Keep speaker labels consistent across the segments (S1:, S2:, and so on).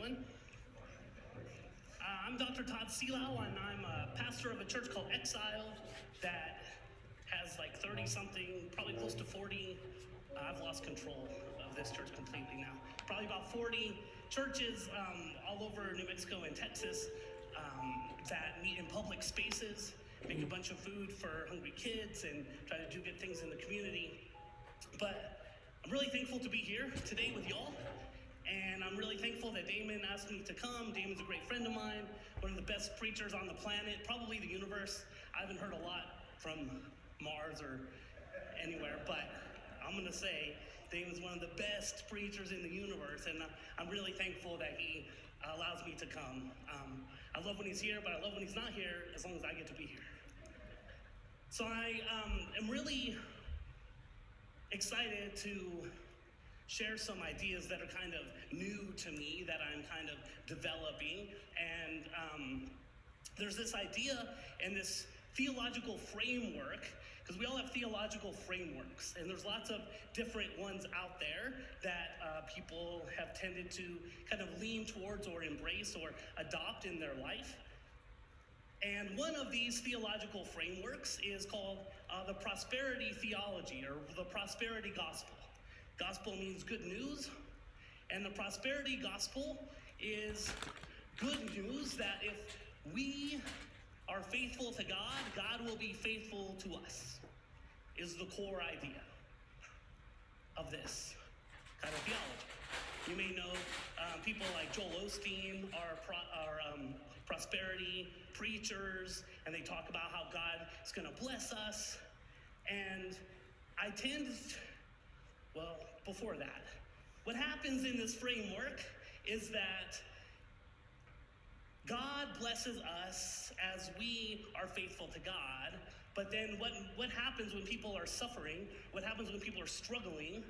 S1: everyone. I'm Dr. Todd Seelau, and I'm a pastor of a church called Exile that has like 30-something, probably close to 40. I've lost control of this church completely now. Probably about 40 churches all over New Mexico and Texas that meet in public spaces, make a bunch of food for hungry kids, and try to do good things in the community. But I'm really thankful to be here today with y'all. And I'm really thankful that Damon asked me to come. Damon's a great friend of mine, one of the best preachers on the planet, probably the universe. I haven't heard a lot from Mars or anywhere, but I'm gonna say Damon's one of the best preachers in the universe, and I'm really thankful that he allows me to come. I love when he's here, but I love when he's not here, as long as I get to be here. So I am really excited to share some ideas that are kind of new to me, that I'm kind of developing. And there's this idea and this theological framework, because we all have theological frameworks, and there's lots of different ones out there that people have tended to kind of lean towards or embrace or adopt in their life. And one of these theological frameworks is called the prosperity theology, or the prosperity gospel. Gospel means good news, and the prosperity gospel is good news that if we are faithful to God, God will be faithful to us, is the core idea of this kind of theology. You may know people like Joel Osteen are prosperity preachers, and they talk about how God is going to bless us. And I tend to, well, before that, what happens in this framework is that God blesses us as we are faithful to God, but then what happens when people are suffering, what happens when people are struggling,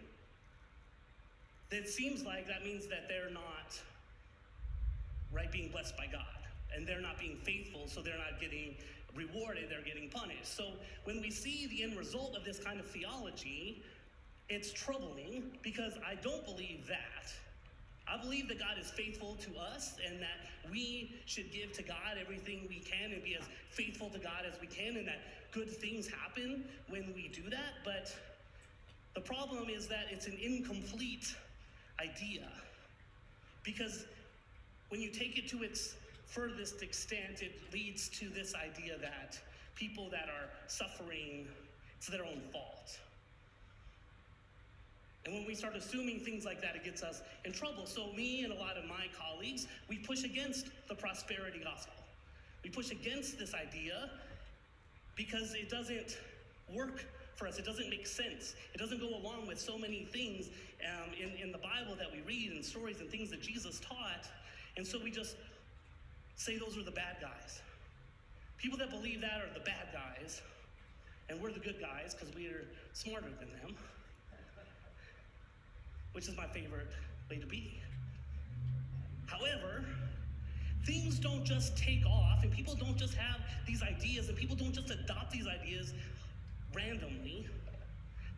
S1: it seems like that means that they're not being blessed by God, and they're not being faithful, so they're not getting rewarded, they're getting punished. So when we see the end result of this kind of theology, it's troubling, because I don't believe that. I believe that God is faithful to us, and that we should give to God everything we can and be as faithful to God as we can, and that good things happen when we do that. But the problem is that it's an incomplete idea, because when you take it to its furthest extent, it leads to this idea that people that are suffering, it's their own fault. And when we start assuming things like that, it gets us in trouble. So me and a lot of my colleagues, we push against the prosperity gospel. We push against this idea because it doesn't work for us. It doesn't make sense. It doesn't go along with so many things in the Bible that we read, and stories and things that Jesus taught. And so we just say those are the bad guys. People that believe that are the bad guys, and we're the good guys because we are smarter than them, which is my favorite way to be. However, things don't just take off, and people don't just have these ideas, and people don't just adopt these ideas randomly.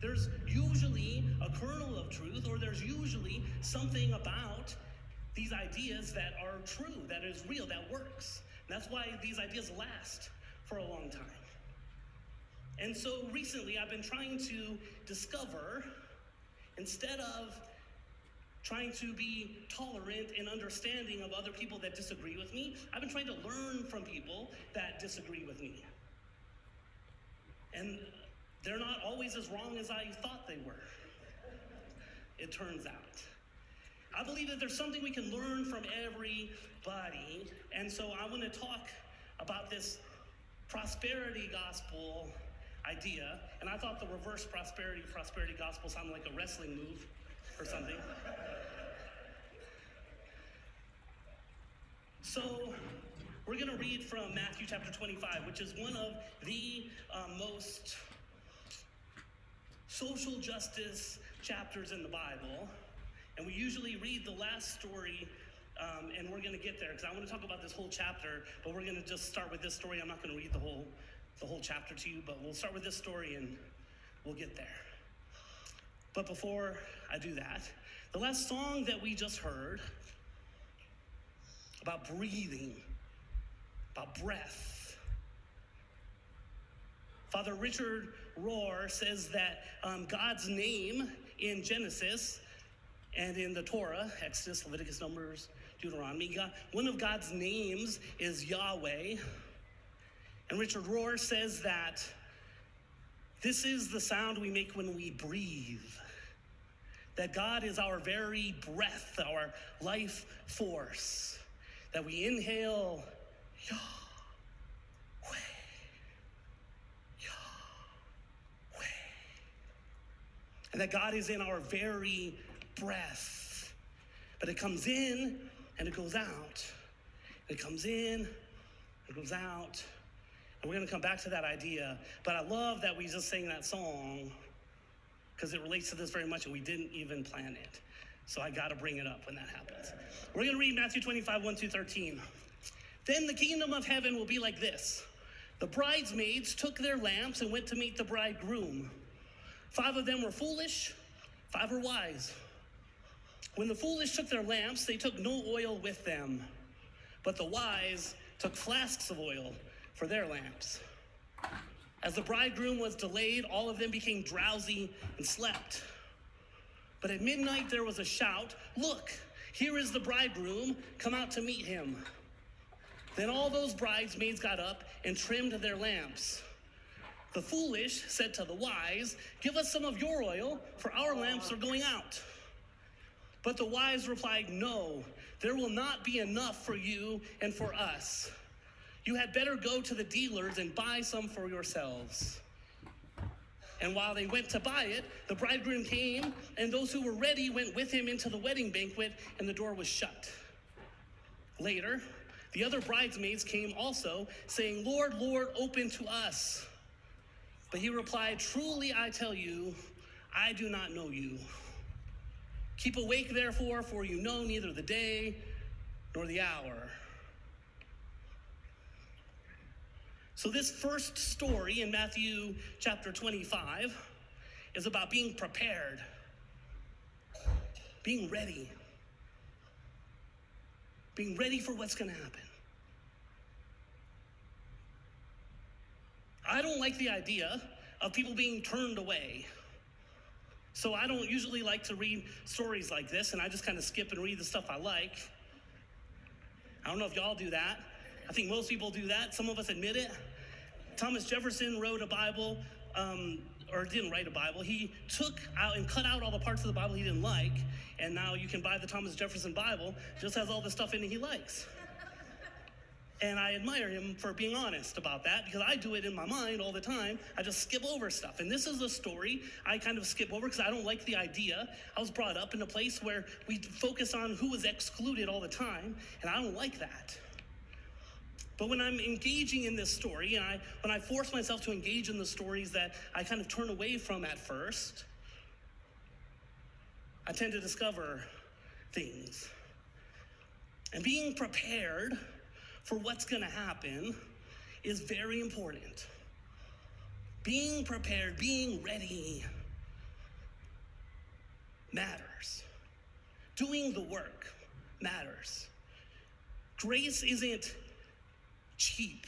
S1: There's usually a kernel of truth, or there's usually something about these ideas that are true, that is real, that works. And that's why these ideas last for a long time. And so recently I've been trying to discover, instead of trying to be tolerant and understanding of other people that disagree with me, I've been trying to learn from people that disagree with me. And they're not always as wrong as I thought they were, it turns out. I believe that there's something we can learn from everybody, and so I want to talk about this prosperity gospel idea. And I thought the reverse prosperity gospel sounded like a wrestling move or something. So we're going to read from Matthew chapter 25, which is one of the most social justice chapters in the Bible. And we usually read the last story, and we're going to get there, because I want to talk about this whole chapter, but we're going to just start with this story. I'm not going to read the whole chapter to you, but we'll start with this story, and we'll get there. But before I do that, the last song that we just heard about breathing, about breath. Father Richard Rohr says that God's name in Genesis and in the Torah, Exodus, Leviticus, Numbers, Deuteronomy, one of God's names is Yahweh. And Richard Rohr says that this is the sound we make when we breathe. That God is our very breath, our life force. That we inhale, Yahweh, Yahweh. And that God is in our very breath. But it comes in and it goes out. It comes in, it goes out. And we're going to come back to that idea. But I love that we just sang that song because it relates to this very much and we didn't even plan it. So I got to bring it up when that happens. We're going to read Matthew 25, 1-13. Then the kingdom of heaven will be like this. The bridesmaids took their lamps and went to meet the bridegroom. 5 of them were foolish, 5 were wise. When the foolish took their lamps, they took no oil with them. But the wise took flasks of oil for their lamps. As the bridegroom was delayed, all of them became drowsy and slept. But at midnight there was a shout, "Look, here is the bridegroom, come out to meet him." Then all those bridesmaids got up and trimmed their lamps. The foolish said to the wise, "Give us some of your oil, for our lamps are going out." But the wise replied, "No, there will not be enough for you and for us. You had better go to the dealers and buy some for yourselves." And while they went to buy it, the bridegroom came, and those who were ready went with him into the wedding banquet, and the door was shut. Later, the other bridesmaids came also, saying, "Lord, Lord, open to us." But he replied, "Truly I tell you, I do not know you. Keep awake, therefore, for you know neither the day nor the hour." So this first story in Matthew chapter 25 is about being prepared, being ready for what's going to happen. I don't like the idea of people being turned away. So I don't usually like to read stories like this, and I just kind of skip and read the stuff I like. I don't know if y'all do that. I think most people do that. Some of us admit it. Thomas Jefferson wrote a Bible, or didn't write a Bible. He took out and cut out all the parts of the Bible he didn't like, and now you can buy the Thomas Jefferson Bible. It just has all the stuff in it he likes. And I admire him for being honest about that, because I do it in my mind all the time. I just skip over stuff. And this is a story I kind of skip over because I don't like the idea. I was brought up in a place where we focus on who was excluded all the time, and I don't like that. But when I'm engaging in this story, and when I force myself to engage in the stories that I kind of turn away from at first, I tend to discover things. And being prepared for what's going to happen is very important. Being prepared, being ready matters. Doing the work matters. Grace isn't cheap.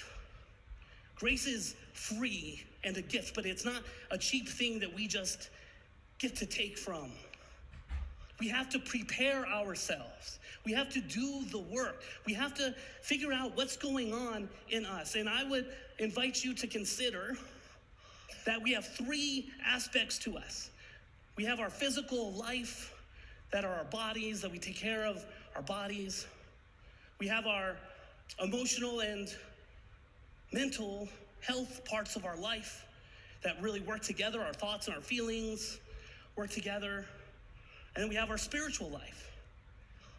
S1: Grace is free and a gift, but it's not a cheap thing that we just get to take from. We have to prepare ourselves. We have to do the work. We have to figure out what's going on in us. And I would invite you to consider that we have 3 aspects to us. We have our physical life, that are our bodies, that we take care of our bodies. We have our emotional and mental health parts of our life that really work together. Our thoughts and our feelings work together. And then we have our spiritual life.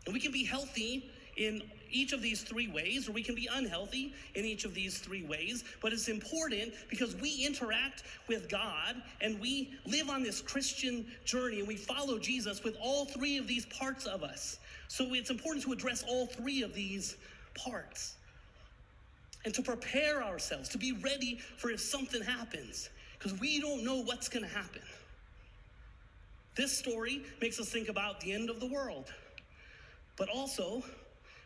S1: And we can be healthy in each of these 3 ways, or we can be unhealthy in each of these 3 ways. But it's important because we interact with God and we live on this Christian journey and we follow Jesus with all 3 of these parts of us. So it's important to address all 3 of these parts and to prepare ourselves, to be ready for if something happens, because we don't know what's going to happen. This story makes us think about the end of the world, but also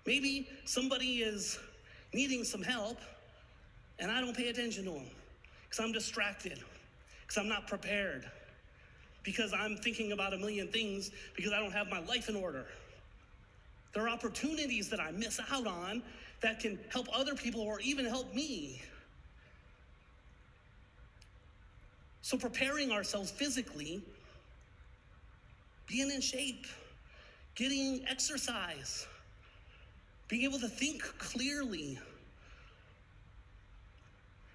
S1: Maybe somebody is needing some help and I don't pay attention to them because I'm distracted, because I'm not prepared, because I'm thinking about a million things, because I don't have my life in order. There are opportunities that I miss out on that can help other people or even help me. So preparing ourselves physically, being in shape, getting exercise, being able to think clearly,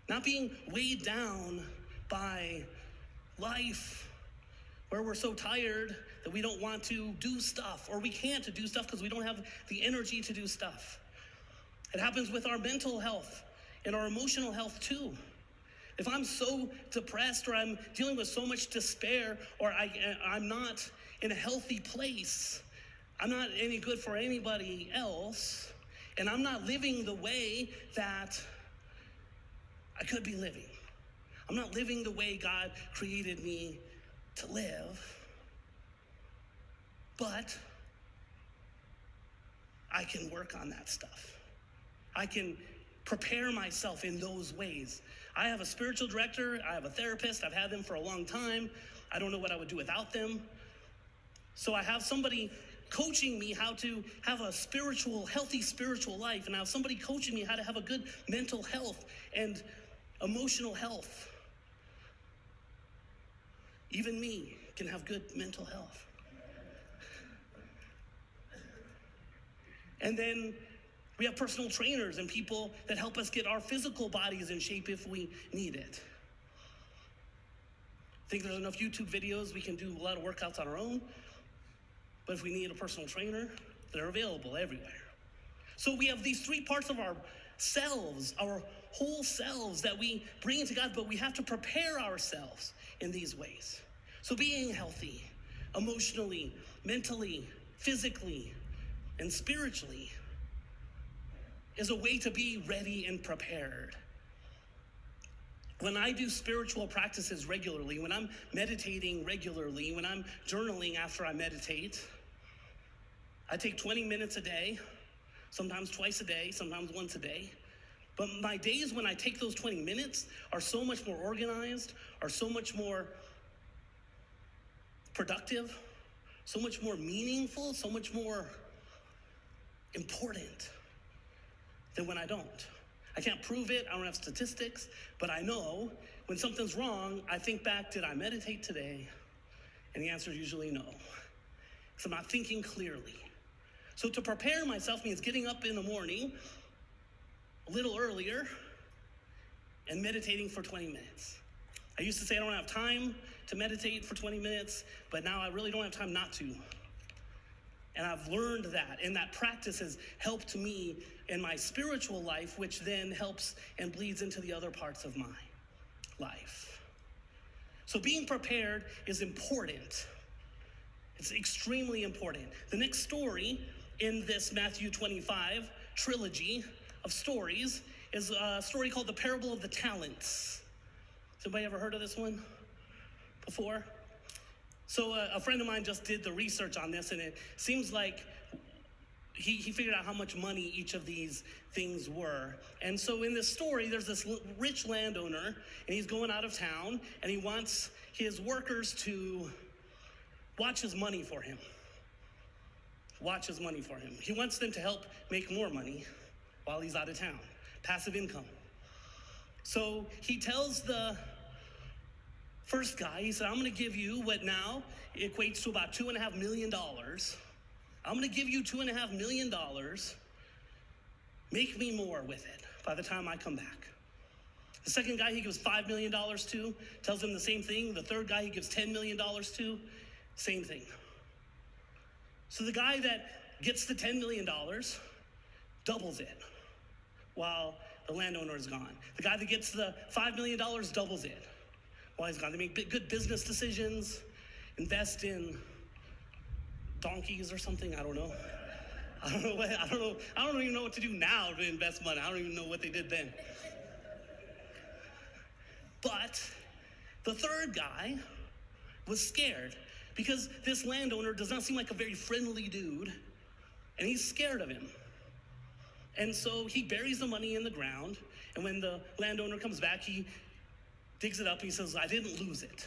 S1: not being weighed down by life where we're so tired that we don't want to do stuff, or we can't do stuff because we don't have the energy to do stuff. It happens with our mental health and our emotional health too. If I'm so depressed, or I'm dealing with so much despair, or I'm not in a healthy place, I'm not any good for anybody else, and I'm not living the way that I could be living. I'm not living the way God created me to live, but I can work on that stuff. I can prepare myself in those ways. I have a spiritual director, I have a therapist, I've had them for a long time. I don't know what I would do without them. So I have somebody coaching me how to have a healthy spiritual life, and I have somebody coaching me how to have a good mental health and emotional health. Even me can have good mental health. And then we have personal trainers and people that help us get our physical bodies in shape if we need it. I think there's enough YouTube videos, we can do a lot of workouts on our own, but if we need a personal trainer, they're available everywhere. So we have these three parts of our selves, our whole selves that we bring into God, but we have to prepare ourselves in these ways. So being healthy, emotionally, mentally, physically, and spiritually is a way to be ready and prepared. When I do spiritual practices regularly, when I'm meditating regularly, when I'm journaling after I meditate, I take 20 minutes a day, sometimes twice a day, sometimes once a day. But my days when I take those 20 minutes are so much more organized, are so much more productive, so much more meaningful, so much more important than when I don't. I can't prove it, I don't have statistics, but I know when something's wrong, I think back, did I meditate today? And the answer is usually no. So I'm not thinking clearly. So to prepare myself means getting up in the morning a little earlier and meditating for 20 minutes. I used to say I don't have time to meditate for 20 minutes, but now I really don't have time not to. And I've learned that, and that practice has helped me in my spiritual life, which then helps and bleeds into the other parts of my life. So being prepared is important. It's extremely important. The next story in this Matthew 25 trilogy of stories is a story called the Parable of the Talents. Has anybody ever heard of this one before? So a friend of mine just did the research on this, and it seems like he figured out how much money each of these things were. And so in this story, there's this rich landowner, and he's going out of town, and he wants his workers to watch his money for him. Watch his money for him. He wants them to help make more money while he's out of town. Passive income. So he tells the first guy, he said, I'm going to give you what now equates to about $2.5 million. I'm going to give you $2.5 million. Make me more with it by the time I come back. The second guy he gives $5 million to, tells him the same thing. The third guy he gives $10 million to, same thing. So the guy that gets the $10 million doubles it while the landowner is gone. The guy that gets the $5 million doubles it while he's gone. They make good business decisions, invest in donkeys or something. I don't know. I don't even know what to do now to invest money. I don't even know what they did then. But the third guy was scared because this landowner does not seem like a very friendly dude, and he's scared of him. And so he buries the money in the ground, and when the landowner comes back, he digs it up, and he says, I didn't lose it.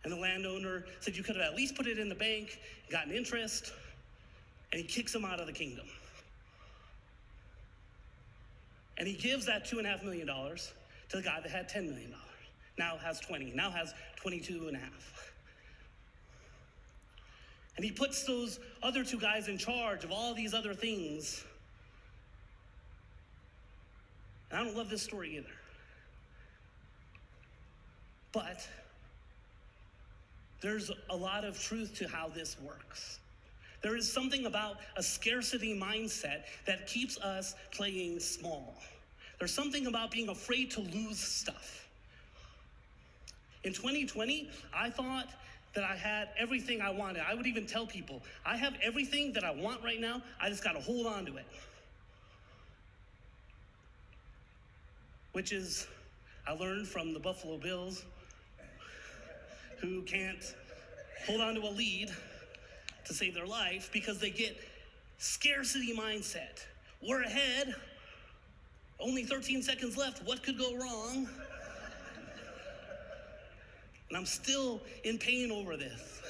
S1: And the landowner said, you could have at least put it in the bank, gotten interest, and he kicks him out of the kingdom. And he gives that $2.5 million to the guy that had $10 million. Now has 20, now has 22 and a half. And he puts those other two guys in charge of all these other things. And I don't love this story either. But there's a lot of truth to how this works. There is something about a scarcity mindset that keeps us playing small. There's something about being afraid to lose stuff. In 2020, I thought that I had everything I wanted. I would even tell people, I have everything that I want right now, I just gotta hold on to it. Which is, I learned from the Buffalo Bills, who can't hold on to a lead to save their life because they get scarcity mindset. We're ahead, only 13 seconds left, what could go wrong? And I'm still in pain over this.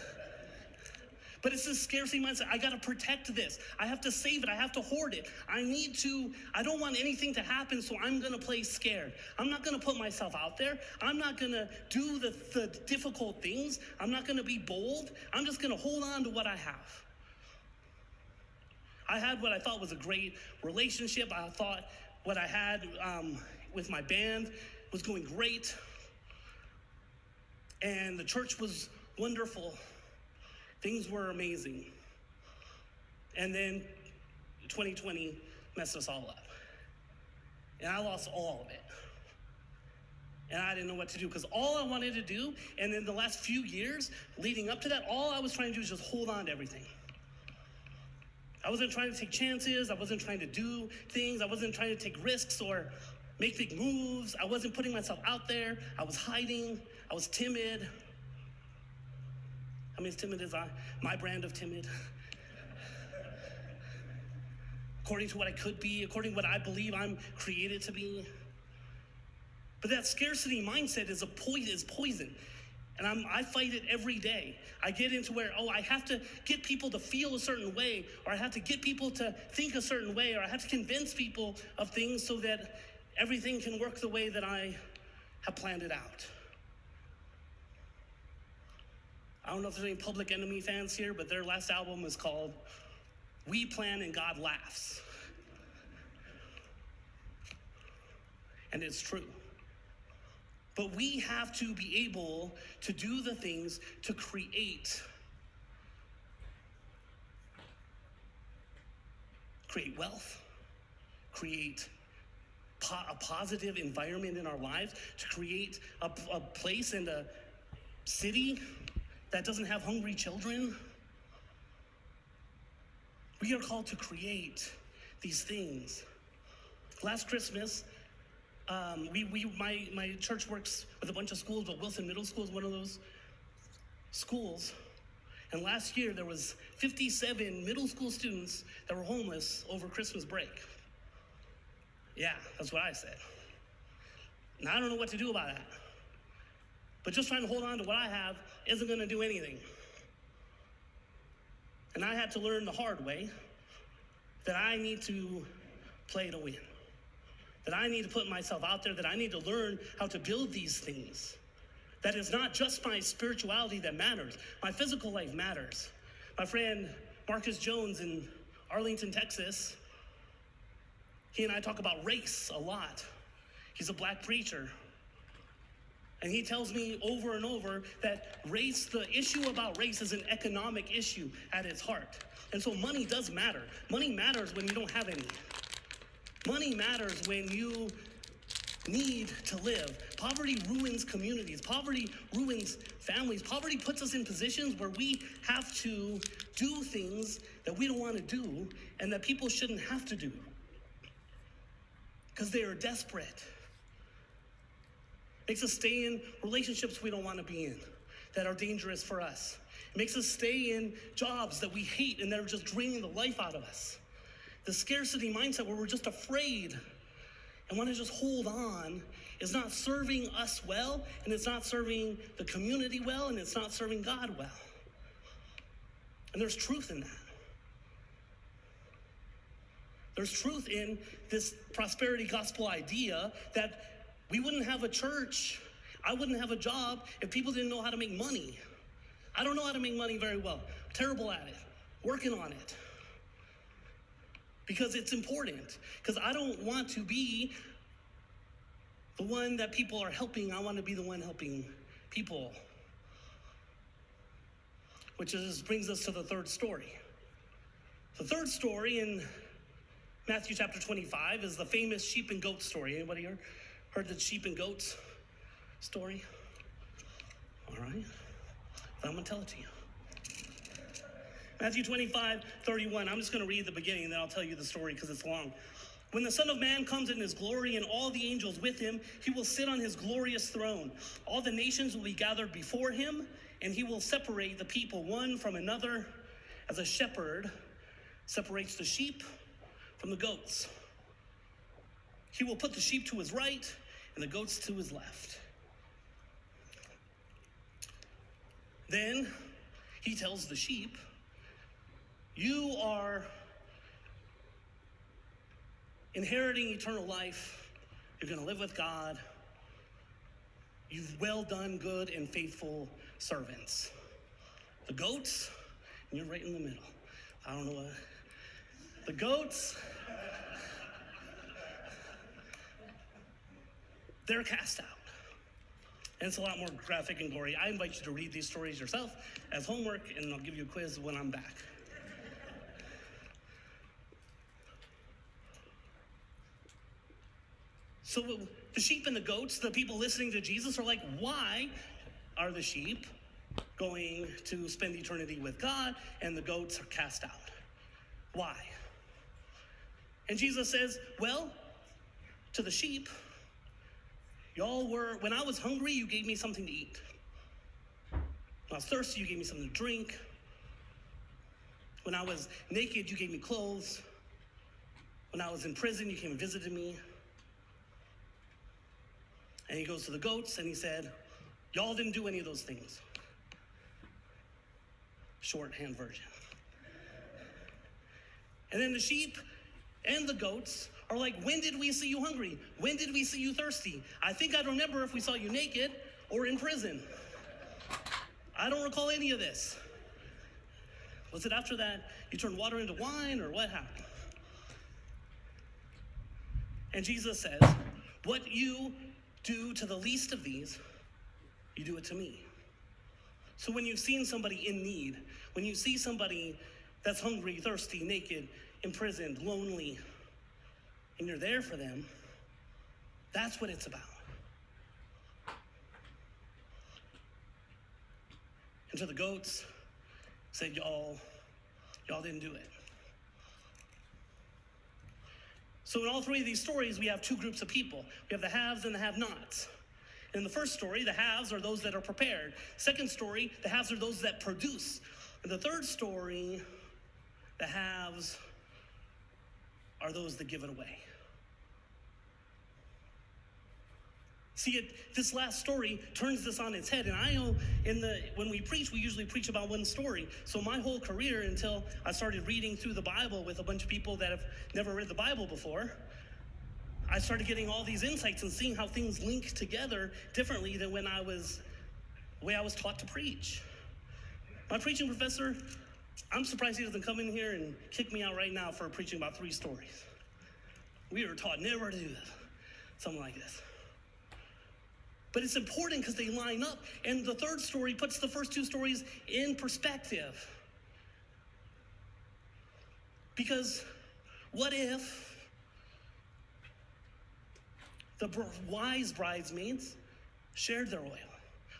S1: But it's this scarcity mindset. I gotta protect this. I have to save it. I have to hoard it. I don't want anything to happen, so I'm gonna play scared. I'm not gonna put myself out there. I'm not gonna do the difficult things. I'm not gonna be bold. I'm just gonna hold on to what I have. I had what I thought was a great relationship. I thought what I had with my band was going great. And the church was wonderful. Things were amazing. And then 2020 messed us all up. And I lost all of it. And I didn't know what to do because all I wanted to do, and in the last few years leading up to that, all I was trying to do was just hold on to everything. I wasn't trying to take chances. I wasn't trying to do things. I wasn't trying to take risks or make big moves. I wasn't putting myself out there. I was hiding. I was timid. I mean, as timid as my brand of timid. According to what I could be, according to what I believe I'm created to be. But that scarcity mindset is poison. And I fight it every day. I get into where, I have to get people to feel a certain way, or I have to get people to think a certain way, or I have to convince people of things so that everything can work the way that I have planned it out. I don't know if there's any Public Enemy fans here, but their last album is called We Plan and God Laughs. And it's true. But we have to be able to do the things to create wealth, create a positive environment in our lives, to create a place and a city that doesn't have hungry children. We are called to create these things. Last Christmas, my church works with a bunch of schools, but Wilson Middle School is one of those schools. And last year there was 57 middle school students that were homeless over Christmas break. Yeah, that's what I said. And I don't know what to do about that. But just trying to hold on to what I have isn't gonna do anything. And I had to learn the hard way that I need to play to win. That I need to put myself out there, that I need to learn how to build these things. That it's not just my spirituality that matters. My physical life matters. My friend Marcus Jones in Arlington, Texas, he and I talk about race a lot. He's a black preacher. And he tells me over and over that race, the issue about race is an economic issue at its heart. And so money does matter. Money matters when you don't have any. Money matters when you need to live. Poverty ruins communities. Poverty ruins families. Poverty puts us in positions where we have to do things that we don't want to do and that people shouldn't have to do because they are desperate. Makes us stay in relationships we don't want to be in, that are dangerous for us. It makes us stay in jobs that we hate and that are just draining the life out of us. The scarcity mindset where we're just afraid and want to just hold on is not serving us well, and it's not serving the community well, and it's not serving God well. And there's truth in that. There's truth in this prosperity gospel idea that we wouldn't have a church, I wouldn't have a job if people didn't know how to make money. I don't know how to make money very well. I'm terrible at it. Working on it. Because it's important. Because I don't want to be the one that people are helping. I want to be the one helping people. Which brings us to the third story. The third story in Matthew chapter 25 is the famous sheep and goat story. Anybody here heard the sheep and goats story? All right. I'm going to tell it to you. Matthew 25:31. I'm just going to read the beginning, and then I'll tell you the story because it's long. When the Son of Man comes in his glory and all the angels with him, he will sit on his glorious throne. All the nations will be gathered before him, and he will separate the people one from another as a shepherd separates the sheep from the goats. He will put the sheep to his right and the goats to his left. Then he tells the sheep, you are inheriting eternal life. You're going to live with God. You've well done, good and faithful servants. The goats, and you're right in the middle. I don't know what. The goats, they're cast out. And it's a lot more graphic and gory. I invite you to read these stories yourself as homework, and I'll give you a quiz when I'm back. So the sheep and the goats, the people listening to Jesus, are like, why are the sheep going to spend eternity with God and the goats are cast out? Why? And Jesus says, well, to the sheep, when I was hungry, you gave me something to eat. When I was thirsty, you gave me something to drink. When I was naked, you gave me clothes. When I was in prison, you came and visited me. And he goes to the goats and he said, y'all didn't do any of those things. Shorthand version. And then the sheep and the goats are like, when did we see you hungry? When did we see you thirsty? I think I remember if we saw you naked or in prison. I don't recall any of this. Was it after that you turned water into wine, or what happened? And Jesus says, what you do to the least of these, you do it to me. So when you've seen somebody in need, when you see somebody that's hungry, thirsty, naked, imprisoned, lonely, and you're there for them, that's what it's about. And to the goats, said, y'all didn't do it. So in all three of these stories, we have two groups of people. We have the haves and the have-nots. In the first story, the haves are those that are prepared. Second story, the haves are those that produce. In the third story, the haves are those that give it away. See, this last story turns this on its head. And I know when we preach, we usually preach about one story. So my whole career, until I started reading through the Bible with a bunch of people that have never read the Bible before, I started getting all these insights and seeing how things link together differently than the way I was taught to preach. My preaching professor, I'm surprised he doesn't come in here and kick me out right now for preaching about 3 stories. We were taught never to do that, something like this. But it's important because they line up, and the third story puts the first 2 stories in perspective. Because what if the wise bridesmaids shared their oil?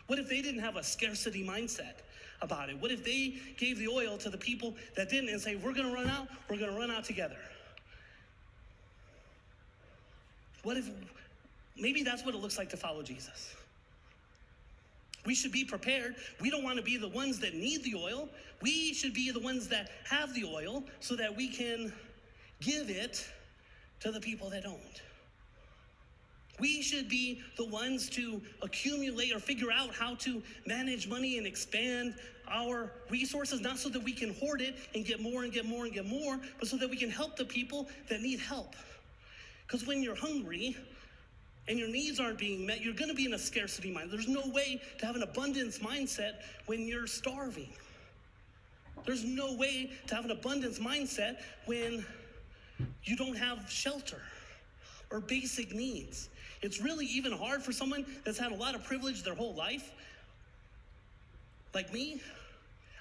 S1: What if they didn't have a scarcity mindset about it? What if they gave the oil to the people that didn't and say, we're going to run out together? What if maybe that's what it looks like to follow Jesus? We should be prepared. We don't want to be the ones that need the oil. We should be the ones that have the oil so that we can give it to the people that don't. We should be the ones to accumulate or figure out how to manage money and expand our resources, not so that we can hoard it and get more and get more and get more, but so that we can help the people that need help. Because when you're hungry and your needs aren't being met, you're going to be in a scarcity mind. There's no way to have an abundance mindset when you're starving. There's no way to have an abundance mindset when you don't have shelter or basic needs. It's really even hard for someone that's had a lot of privilege their whole life. Like me,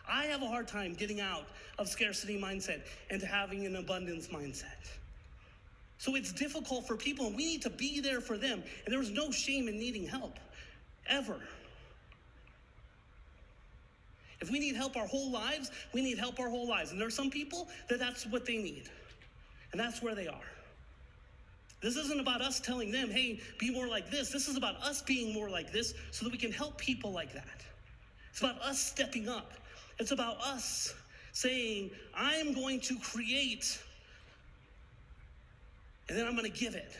S1: I have a hard time getting out of scarcity mindset and having an abundance mindset. So it's difficult for people, and we need to be there for them. And there's no shame in needing help, ever. If we need help our whole lives, we need help our whole lives. And there are some people that's what they need. And that's where they are. This isn't about us telling them, hey, be more like this. This is about us being more like this so that we can help people like that. It's about us stepping up. It's about us saying, I am going to create, and then I'm going to give it.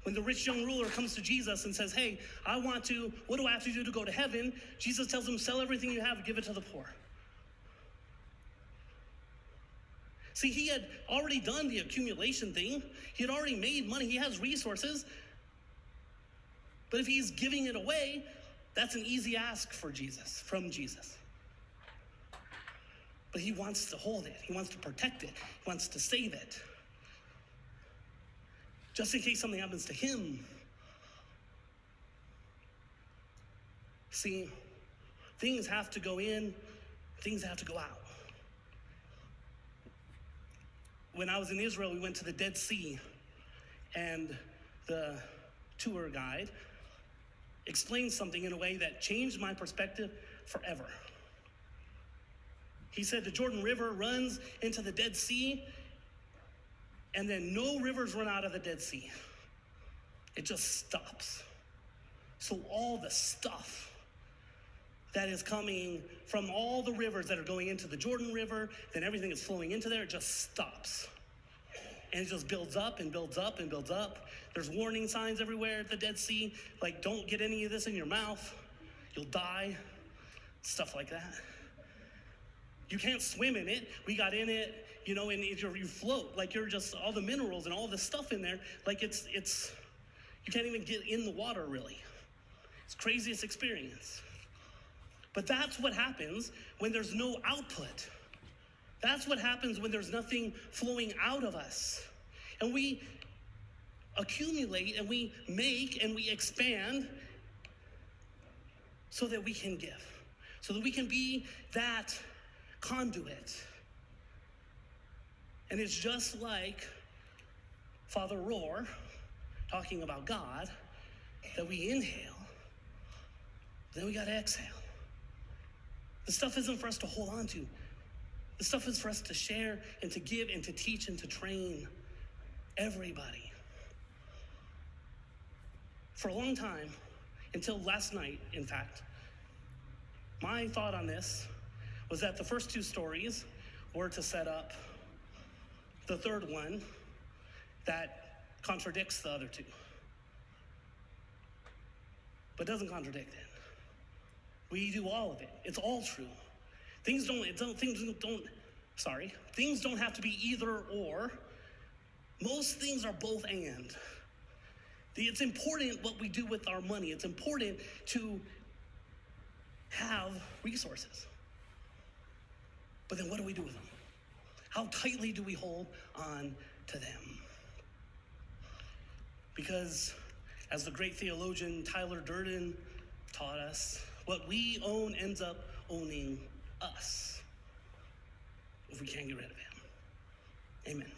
S1: When the rich young ruler comes to Jesus and says, hey, what do I have to do to go to heaven? Jesus tells him, sell everything you have and give it to the poor. See, he had already done the accumulation thing. He had already made money. He has resources. But if he's giving it away, that's an easy ask from Jesus. But he wants to hold it. He wants to protect it. He wants to save it. Just in case something happens to him. See, things have to go in, things have to go out. When I was in Israel, we went to the Dead Sea, and the tour guide explained something in a way that changed my perspective forever. He said the Jordan River runs into the Dead Sea, and then no rivers run out of the Dead Sea. It just stops. So all the stuff that is coming from all the rivers that are going into the Jordan River, then everything is flowing into there, it just stops. And it just builds up and builds up and builds up. There's warning signs everywhere at the Dead Sea, like don't get any of this in your mouth, you'll die, stuff like that. You can't swim in it. We got in it, and you float, like you're just, all the minerals and all the stuff in there, like it's you can't even get in the water really. It's the craziest experience. But that's what happens when there's no output. That's what happens when there's nothing flowing out of us. And we accumulate and we make and we expand so that we can give. So that we can be that conduit. And it's just like Father Rohr talking about God, that we inhale, then we gotta exhale. The stuff isn't for us to hold on to. The stuff is for us to share and to give and to teach and to train everybody. For a long time, until last night, in fact, my thought on this was that the first two stories were to set up the third one that contradicts the other two. But doesn't contradict it. We do all of it. It's all true. Things don't have to be either or. Most things are both and. It's important what we do with our money. It's important to have resources. But then what do we do with them? How tightly do we hold on to them? Because as the great theologian Tyler Durden taught us, what we own ends up owning us if we can't get rid of him. Amen.